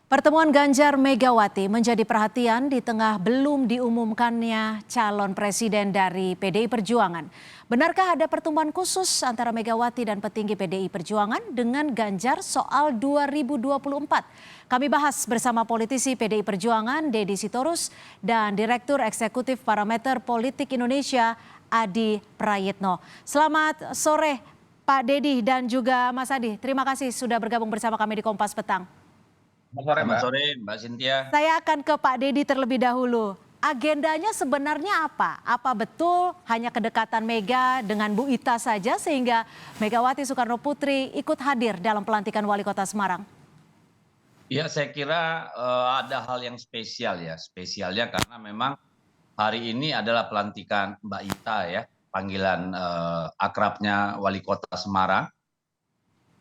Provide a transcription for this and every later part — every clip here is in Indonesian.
Pertemuan Ganjar Megawati menjadi perhatian di tengah belum diumumkannya calon presiden dari PDI Perjuangan. Benarkah ada pertemuan khusus antara Megawati dan petinggi PDI Perjuangan dengan Ganjar soal 2024? Kami bahas bersama politisi PDI Perjuangan Deddy Sitorus dan Direktur Eksekutif Parameter Politik Indonesia Adi Prayitno. Selamat sore Pak Deddy dan juga Mas Adi. Terima kasih sudah bergabung bersama kami di Kompas Petang. Selamat sore Mbak Cynthia. Saya akan ke Pak Deddy terlebih dahulu. Agendanya sebenarnya apa? Apa betul hanya kedekatan Mega dengan Bu Ita saja sehingga Megawati Soekarno Putri ikut hadir dalam pelantikan Wali Kota Semarang? Ya saya kira ada hal yang spesial ya. Spesialnya karena memang hari ini adalah pelantikan Mbak Ita ya. Panggilan akrabnya Wali Kota Semarang.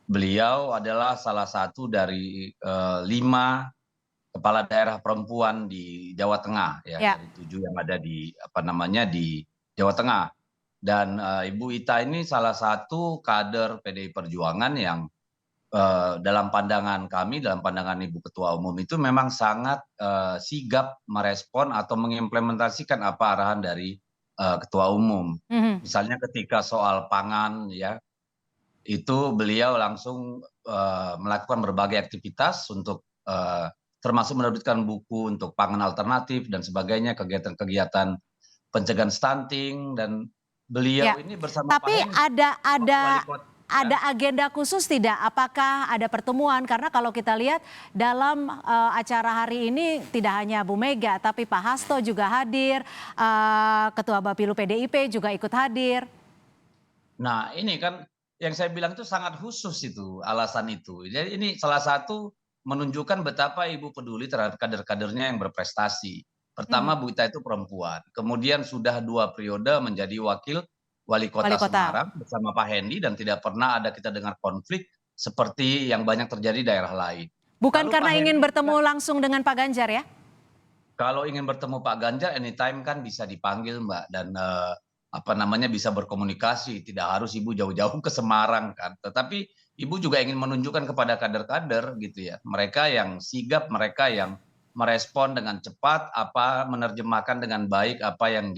Beliau adalah salah satu dari 5 kepala daerah perempuan di Jawa Tengah ya, Ya. dari 7 yang ada di di Jawa Tengah. Dan Ibu Ita ini salah satu kader PDI Perjuangan yang dalam pandangan kami, dalam pandangan Ibu Ketua Umum itu memang sangat sigap merespon atau mengimplementasikan apa arahan dari Ketua Umum. Mhm. Misalnya ketika soal pangan ya, itu beliau langsung melakukan berbagai aktivitas untuk termasuk menerbitkan buku untuk pangan alternatif dan sebagainya, kegiatan-kegiatan pencegahan stunting, dan beliau Ya. ini bersama Pak Tapi Hendi wali kota ya. ada agenda khusus tidak? Apakah ada pertemuan? Karena kalau kita lihat dalam acara hari ini tidak hanya Bu Mega, tapi Pak Hasto juga hadir, Ketua Bapilu PDIP juga ikut hadir. Nah ini kan yang saya bilang itu sangat khusus itu, alasan itu. Jadi ini salah satu menunjukkan betapa Ibu peduli terhadap kader-kadernya yang berprestasi. Mhm. Pertama, Bu Ita itu perempuan, kemudian sudah 2 periode menjadi wakil wali Wali kota Kota. Semarang bersama Pak Hendi dan tidak pernah ada kita dengar konflik seperti yang banyak terjadi di daerah lain. Bukan Lalu Pak karena ingin Hendi juga bertemu langsung dengan Pak Ganjar ya? kalau ingin bertemu Pak Ganjar anytime kan bisa dipanggil Mbak, dan bisa berkomunikasi, tidak harus Ibu jauh-jauh ke Semarang kan. Tetapi Ibu juga ingin menunjukkan kepada kader-kader gitu ya, mereka yang sigap, mereka yang merespon dengan cepat, menerjemahkan dengan baik apa yang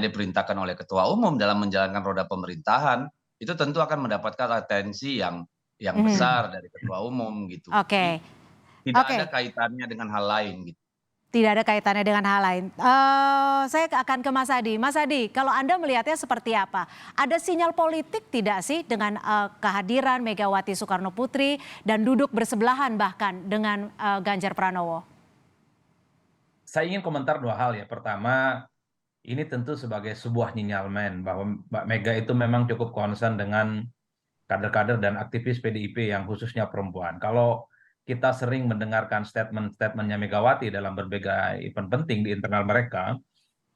diperintahkan oleh Ketua Umum dalam menjalankan roda pemerintahan, itu tentu akan mendapatkan atensi yang Mhm. besar dari Ketua Umum gitu. Jadi Oke, tidak ada oke. kaitannya dengan hal lain gitu. Tidak ada kaitannya dengan hal lain. Saya akan ke Mas Adi. Mas Adi, kalau Anda melihatnya seperti apa? Ada sinyal politik tidak sih dengan kehadiran Megawati Soekarno Putri dan duduk bersebelahan bahkan dengan Ganjar Pranowo? Saya ingin komentar dua hal ya. Pertama, ini tentu sebagai sebuah sinyalmen bahwa Mbak Mega itu memang cukup concern dengan kader-kader dan aktivis PDIP yang khususnya perempuan. Kalau kita sering mendengarkan statement-statementnya Megawati dalam berbagai event penting di internal mereka,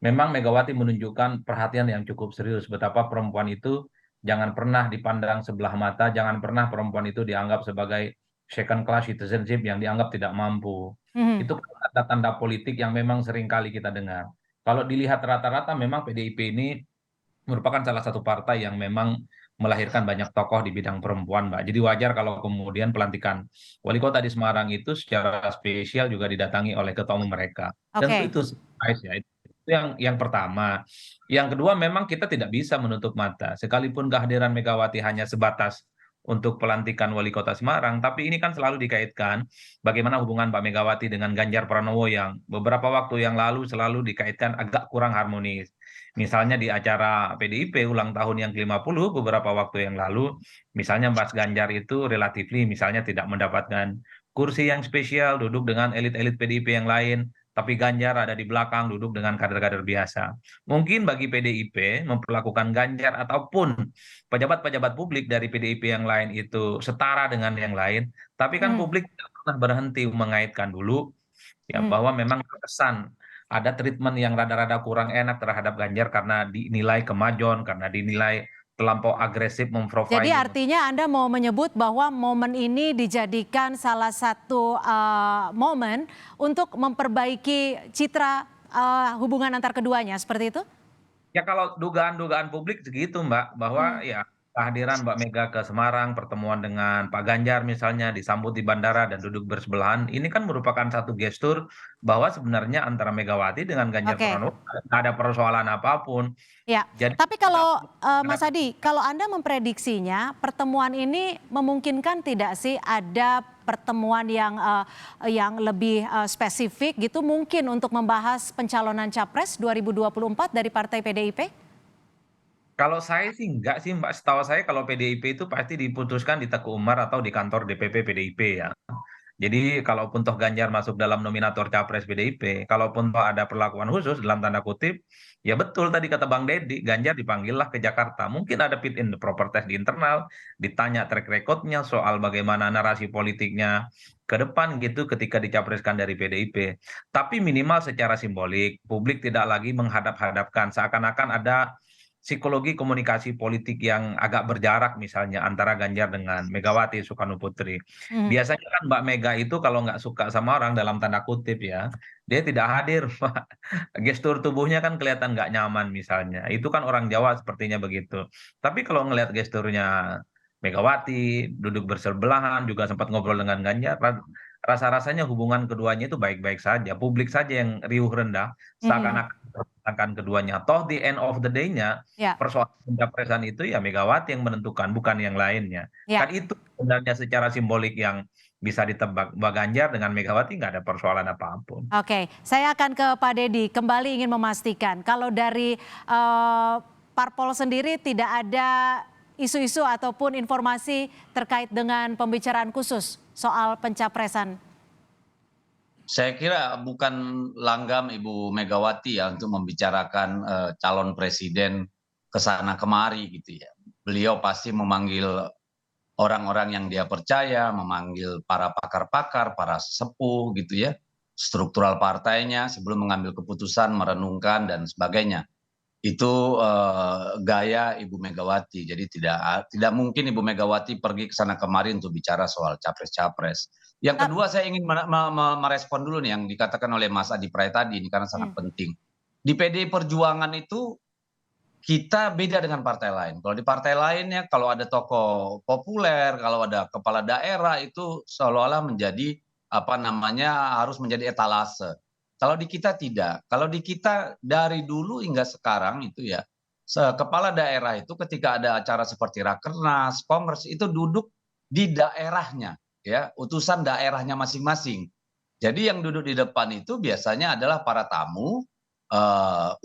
memang Megawati menunjukkan perhatian yang cukup serius betapa perempuan itu jangan pernah dipandang sebelah mata, jangan pernah perempuan itu dianggap sebagai second class citizenship yang dianggap tidak mampu. Mhm. Itu tanda-tanda politik yang memang sering kali kita dengar. Kalau dilihat rata-rata memang PDIP ini merupakan salah satu partai yang memang melahirkan banyak tokoh di bidang perempuan, Mbak. Jadi wajar kalau kemudian pelantikan wali kota di Semarang itu secara spesial juga didatangi oleh ketua umum mereka. Tentu Oke. itu surprise ya. Itu yang pertama. Yang kedua memang kita tidak bisa menutup mata. Sekalipun kehadiran Megawati hanya sebatas untuk pelantikan wali kota Semarang, tapi ini kan selalu dikaitkan bagaimana hubungan Mbak Megawati dengan Ganjar Pranowo yang beberapa waktu yang lalu selalu dikaitkan agak kurang harmonis. Misalnya di acara PDIP ulang tahun yang ke-50 beberapa waktu yang lalu, misalnya Mas Ganjar itu relatifly misalnya tidak mendapatkan kursi yang spesial, duduk dengan elit-elit PDIP yang lain, tapi Ganjar ada di belakang duduk dengan kader-kader biasa. Mungkin bagi PDIP memperlakukan Ganjar ataupun pejabat-pejabat publik dari PDIP yang lain itu setara dengan yang lain, tapi kan Mhm. publik tidak pernah berhenti mengaitkan dulu ya Mhm. bahwa memang terkesan ada treatment yang rada-rada kurang enak terhadap Ganjar karena dinilai kemajon, karena dinilai terlampau agresif Jadi memprofiling. artinya Anda mau menyebut bahwa momen ini dijadikan salah satu momen untuk memperbaiki citra hubungan antar keduanya, seperti itu? Ya kalau dugaan-dugaan publik segitu Mbak, bahwa Hmm. ya kehadiran Mbak Mega ke Semarang, pertemuan dengan Pak Ganjar misalnya disambut di bandara dan duduk bersebelahan, ini kan merupakan satu gestur bahwa sebenarnya antara Megawati dengan Ganjar Oke. Pranowo nggak ada persoalan apapun. Ya, Jadi tapi tidak kalau perlu Mas Adi, kalau Anda memprediksinya pertemuan ini memungkinkan tidak sih ada pertemuan yang lebih spesifik gitu mungkin untuk membahas pencalonan Capres 2024 dari Partai PDIP? Kalau saya sih enggak sih Mbak, setahu saya kalau PDIP itu pasti diputuskan di Teguh Umar atau di kantor DPP PDIP ya. Jadi kalaupun toh Ganjar masuk dalam nominator Capres PDIP, kalaupun toh ada perlakuan khusus dalam tanda kutip, ya betul tadi kata Bang Deddy, Ganjar dipanggillah ke Jakarta. Mungkin ada fit in the proper test di internal, ditanya track recordnya soal bagaimana narasi politiknya ke depan gitu ketika dicapreskan dari PDIP. Tapi minimal secara simbolik, publik tidak lagi menghadap-hadapkan, seakan-akan ada psikologi komunikasi politik yang agak berjarak misalnya antara Ganjar dengan Megawati Soekarno Putri. Hmm. Biasanya kan Mbak Mega itu kalau nggak suka sama orang dalam tanda kutip ya, dia tidak hadir, Pak. Gestur tubuhnya kan kelihatan nggak nyaman misalnya. Itu kan orang Jawa sepertinya begitu. Tapi kalau ngelihat gesturnya Megawati, duduk bersebelahan, juga sempat ngobrol dengan Ganjar, rasa-rasanya hubungan keduanya itu baik-baik saja. Publik saja yang riuh rendah, Mhm. seakan-akan mempertahankan keduanya. Toh di end of the day-nya, Ya, persoalan pencapresan itu ya Megawati yang menentukan, bukan yang lainnya. ya. Kan itu sebenarnya secara simbolik yang bisa ditebak. Mbak Ganjar dengan Megawati nggak ada persoalan apapun. Oke, saya akan ke Pak Deddy. Kembali ingin memastikan kalau dari parpol sendiri tidak ada isu-isu ataupun informasi terkait dengan pembicaraan khusus soal pencapresan. Saya kira bukan langgam Ibu Megawati ya untuk membicarakan calon presiden ke sana kemari gitu ya. Beliau pasti memanggil orang-orang yang dia percaya, memanggil para pakar-pakar, para sesepuh gitu ya, struktural partainya sebelum mengambil keputusan, merenungkan dan sebagainya. Itu gaya Ibu Megawati. Jadi tidak mungkin Ibu Megawati pergi ke sana kemari untuk bicara soal capres-capres. Yang Tap- kedua saya ingin merespon dulu nih yang dikatakan oleh Mas Adi Pray tadi ini karena sangat Hmm, penting. Di PDI Perjuangan itu kita beda dengan partai lain. Kalau di partai lainnya kalau ada tokoh populer, kalau ada kepala daerah itu seolah-olah menjadi apa namanya harus menjadi etalase. Kalau di kita tidak. Kalau di kita dari dulu hingga sekarang itu ya kepala daerah itu ketika ada acara seperti rakernas, kongres itu duduk di daerahnya ya, utusan daerahnya masing-masing. Jadi yang duduk di depan itu biasanya adalah para tamu,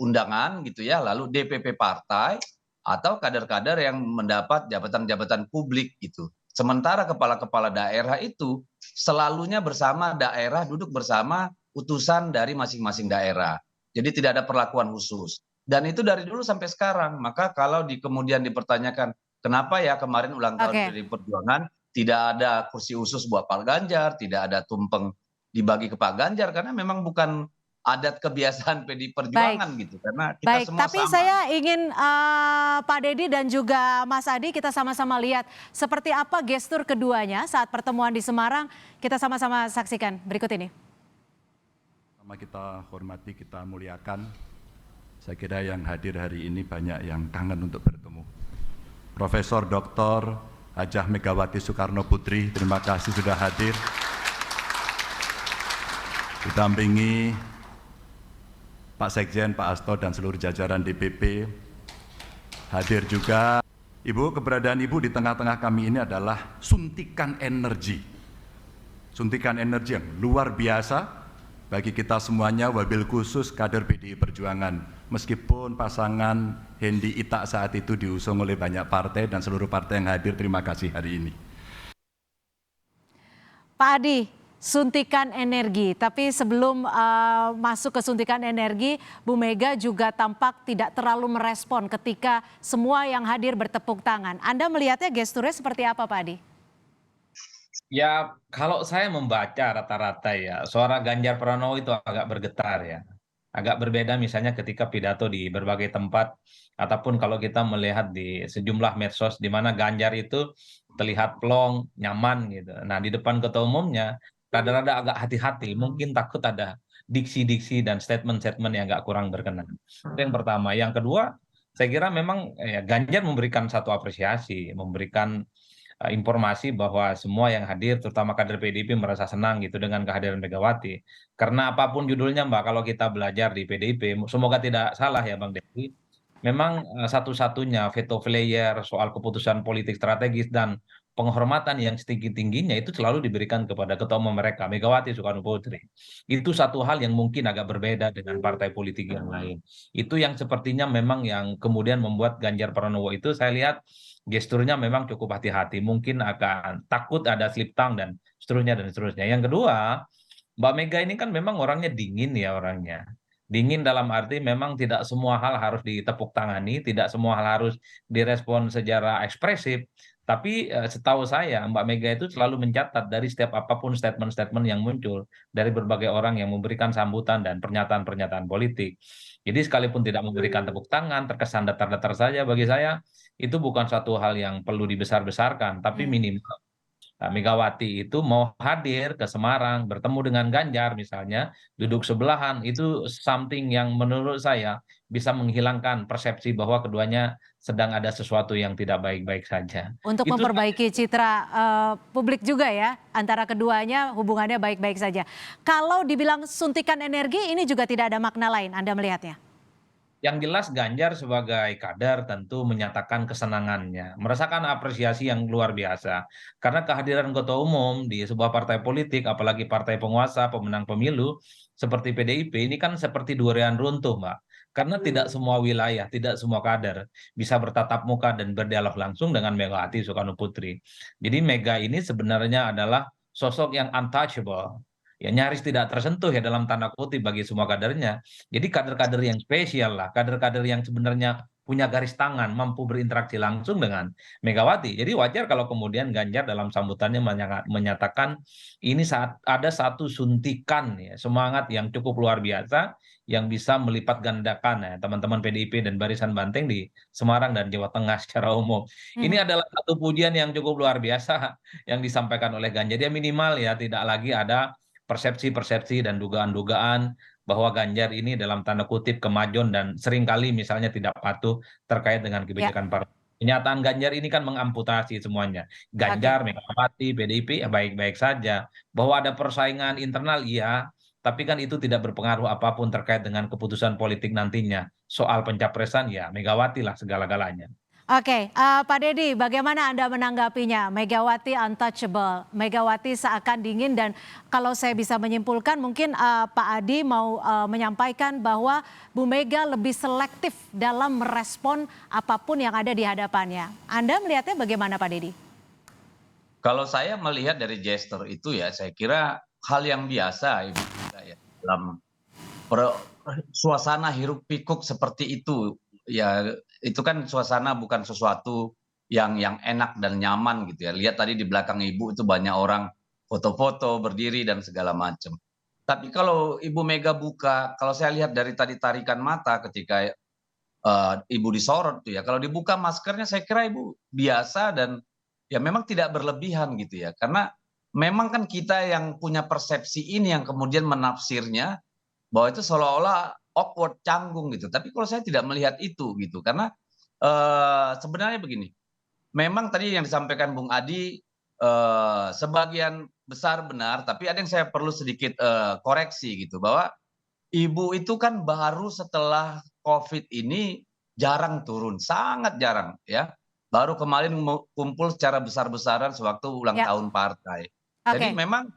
undangan gitu ya, lalu DPP partai atau kader-kader yang mendapat jabatan-jabatan publik gitu. Sementara kepala-kepala daerah itu selalunya bersama daerah, duduk bersama utusan dari masing-masing daerah. Jadi tidak ada perlakuan khusus. Dan itu dari dulu sampai sekarang. Maka kalau kemudian dipertanyakan, kenapa ya kemarin ulang tahun Oke, PDI Perjuangan tidak ada kursi khusus buat Pak Ganjar, tidak ada tumpeng dibagi ke Pak Ganjar, karena memang bukan adat kebiasaan PDI baik. Perjuangan gitu, karena kita Baik, semua tapi sama. saya ingin Pak Deddy dan juga Mas Adi kita sama-sama lihat seperti apa gestur keduanya saat pertemuan di Semarang. Kita sama-sama saksikan berikut ini. Sama kita hormati, kita muliakan. Saya kira yang hadir hari ini banyak yang kangen untuk bertemu. Profesor Dr. Hajah Megawati Soekarno Putri, terima kasih sudah hadir. Didampingi Pak Sekjen, Pak Hasto, dan seluruh jajaran DPP. Hadir juga Ibu, keberadaan Ibu di tengah-tengah kami ini adalah suntikan energi. Suntikan energi yang luar biasa bagi kita semuanya, wabil khusus kader PDI Perjuangan. Meskipun pasangan Hendi Ita saat itu diusung oleh banyak partai dan seluruh partai yang hadir, terima kasih hari ini. Pak Adi, suntikan energi. Tapi sebelum masuk ke suntikan energi, Bu Mega juga tampak tidak terlalu merespon ketika semua yang hadir bertepuk tangan. Anda melihatnya gesturnya seperti apa, Pak Adi? Ya, kalau saya membaca rata-rata ya, suara Ganjar Pranowo itu agak bergetar ya. Agak berbeda misalnya ketika pidato di berbagai tempat, ataupun kalau kita melihat di sejumlah medsos di mana Ganjar itu terlihat plong, nyaman gitu. Nah, di depan ketua umumnya, rada-rada agak hati-hati, mungkin takut ada diksi-diksi dan statement-statement yang agak kurang berkenan. Itu yang pertama. Yang kedua, saya kira memang Ganjar memberikan satu apresiasi, memberikan informasi bahwa semua yang hadir, terutama kader PDIP merasa senang gitu dengan kehadiran Megawati. Karena apapun judulnya Mbak, kalau kita belajar di PDIP, semoga tidak salah ya Bang Devi, memang satu-satunya veto player soal keputusan politik strategis dan penghormatan yang setinggi-tingginya itu selalu diberikan kepada ketua umum mereka, Megawati Soekarno Putri. Itu satu hal yang mungkin agak berbeda dengan partai politik yang lain. Itu yang sepertinya memang yang kemudian membuat Ganjar Pranowo itu saya lihat gesturnya memang cukup hati-hati, mungkin akan takut ada slip tongue dan seterusnya dan seterusnya. Yang kedua, Mbak Mega ini kan memang orangnya dingin ya orangnya. Dingin dalam arti memang tidak semua hal harus ditepuk tangani, tidak semua hal harus direspon secara ekspresif. Tapi setahu saya Mbak Mega itu selalu mencatat dari setiap apapun statement-statement yang muncul dari berbagai orang yang memberikan sambutan dan pernyataan-pernyataan politik. Jadi sekalipun tidak memberikan tepuk tangan, terkesan datar-datar saja bagi saya itu bukan satu hal yang perlu dibesar-besarkan, tapi Hmm. minimal Megawati itu mau hadir ke Semarang, bertemu dengan Ganjar misalnya, duduk sebelahan, itu something yang menurut saya bisa menghilangkan persepsi bahwa keduanya sedang ada sesuatu yang tidak baik-baik saja. Untuk Itu memperbaiki citra publik juga ya, antara keduanya hubungannya baik-baik saja. Kalau dibilang suntikan energi, ini juga tidak ada makna lain, Anda melihatnya? yang jelas Ganjar sebagai kader tentu menyatakan kesenangannya, merasakan apresiasi yang luar biasa. Karena kehadiran ketua umum di sebuah partai politik, apalagi partai penguasa, pemenang pemilu, seperti PDIP, ini kan seperti durian runtuh, Mbak. Karena tidak semua wilayah, tidak semua kader bisa bertatap muka dan berdialog langsung dengan Megawati Soekarno Putri. Jadi Mega ini sebenarnya adalah sosok yang untouchable. Ya nyaris tidak tersentuh ya dalam tanda kutip bagi semua kadernya. Jadi kader-kader yang spesial lah, kader-kader yang sebenarnya punya garis tangan, mampu berinteraksi langsung dengan Megawati. Jadi wajar kalau kemudian Ganjar dalam sambutannya menyatakan ini saat ada satu suntikan ya, semangat yang cukup luar biasa yang bisa melipat gandakan ya teman-teman PDIP dan Barisan Banteng di Semarang dan Jawa Tengah secara umum. Mhm. Ini adalah satu pujian yang cukup luar biasa yang disampaikan oleh Ganjar. Dia minimal ya tidak lagi ada persepsi-persepsi dan dugaan-dugaan bahwa Ganjar ini dalam tanda kutip kemajon dan seringkali misalnya tidak patuh terkait dengan Ya, kebijakan partai. Kenyataan Ganjar ini kan mengamputasi semuanya. oke. Ganjar, Megawati, PDIP ya baik-baik saja. Bahwa ada persaingan internal iya, tapi kan itu tidak berpengaruh apapun terkait dengan keputusan politik nantinya. Soal pencapresan ya Megawati lah segala-galanya. Oke, Pak Deddy, bagaimana Anda menanggapinya? Megawati untouchable, Megawati seakan dingin dan kalau saya bisa menyimpulkan mungkin Pak Adi mau menyampaikan bahwa Bu Mega lebih selektif dalam merespon apapun yang ada di hadapannya. Anda melihatnya bagaimana Pak Deddy? Kalau saya melihat dari gestur itu ya, saya kira hal yang biasa Ibu Mega ya dalam per- suasana hiruk pikuk seperti itu. Ya itu kan suasana bukan sesuatu yang enak dan nyaman gitu ya. Lihat tadi di belakang Ibu itu banyak orang foto-foto berdiri dan segala macam. Tapi kalau Ibu Mega buka, kalau saya lihat dari tadi tarikan mata ketika Ibu disorot tuh ya, kalau dibuka maskernya saya kira Ibu biasa dan ya memang tidak berlebihan gitu ya. Karena memang kan kita yang punya persepsi ini yang kemudian menafsirnya bahwa itu seolah-olah awkward, canggung gitu. Tapi kalau saya tidak melihat itu gitu, karena sebenarnya begini, memang tadi yang disampaikan Bung Adi sebagian besar benar, tapi ada yang saya perlu sedikit koreksi gitu, bahwa Ibu itu kan baru setelah COVID ini jarang turun, sangat jarang ya. Baru kemarin kumpul secara besar-besaran sewaktu ulang Ya, tahun partai. Jadi oke. memang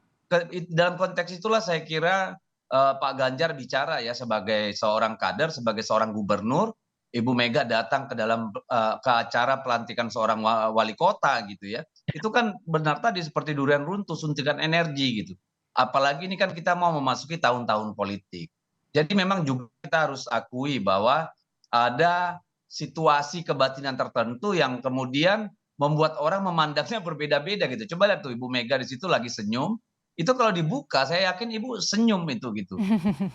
dalam konteks itulah saya kira Pak Ganjar bicara ya sebagai seorang kader, sebagai seorang gubernur, Ibu Mega datang ke dalam ke acara pelantikan seorang wali kota gitu ya. Itu kan benar tadi seperti durian runtuh, suntikan energi gitu. Apalagi ini kan kita mau memasuki tahun-tahun politik. Jadi memang juga kita harus akui bahwa ada situasi kebatinan tertentu yang kemudian membuat orang memandangnya berbeda-beda gitu. Coba lihat tuh Ibu Mega di situ lagi senyum, itu kalau dibuka saya yakin Ibu senyum itu gitu.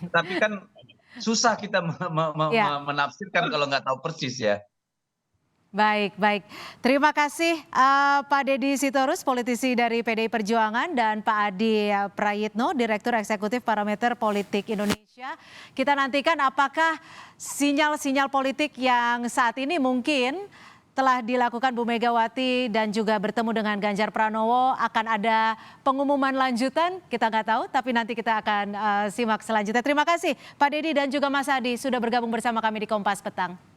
Tapi kan susah kita Ya, menafsirkan kalau nggak tahu persis ya. baik, baik. Terima kasih Pak Deddy Sitorus, politisi dari PDI Perjuangan, dan Pak Adi Prayitno, Direktur Eksekutif Parameter Politik Indonesia. Kita nantikan apakah sinyal-sinyal politik yang saat ini mungkin telah dilakukan Bu Megawati dan juga bertemu dengan Ganjar Pranowo, akan ada pengumuman lanjutan, kita nggak tahu, tapi nanti kita akan simak selanjutnya. Terima kasih Pak Deddy dan juga Mas Adi sudah bergabung bersama kami di Kompas Petang.